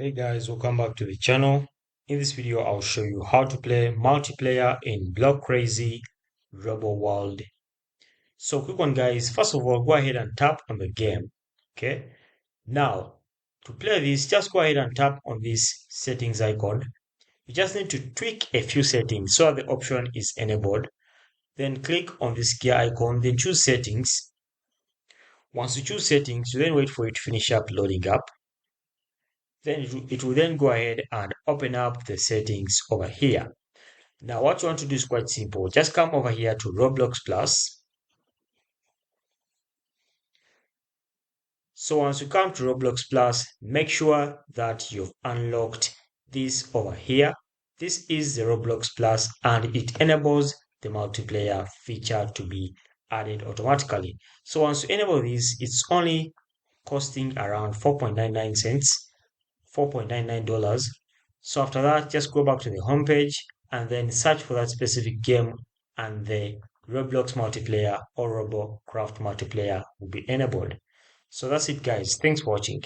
Hey guys, welcome back to the channel. In this video, I'll show you how to play multiplayer in Block Crazy Robo World. So quick one guys, first of all, go ahead and tap on the game. Okay. Now, to play this, just go ahead and tap on this settings icon. You just need to tweak a few settings so the option is enabled. Then click on this gear icon, then choose settings. Once you choose settings, you then wait for it to finish up loading up. Then it will then go ahead and open up the settings over here. Now what you want to do is quite simple. Just come over here to Roblox Plus. So once you come to Roblox Plus, make sure that you've unlocked this over here. This is the Roblox Plus and it enables the multiplayer feature to be added automatically. So once you enable this, it's only costing around 4.99 cents, $4.99. So after that, just go back to the home page and then search for that specific game and the Roblox multiplayer or Robocraft multiplayer will be enabled. So that's it guys. Thanks for watching.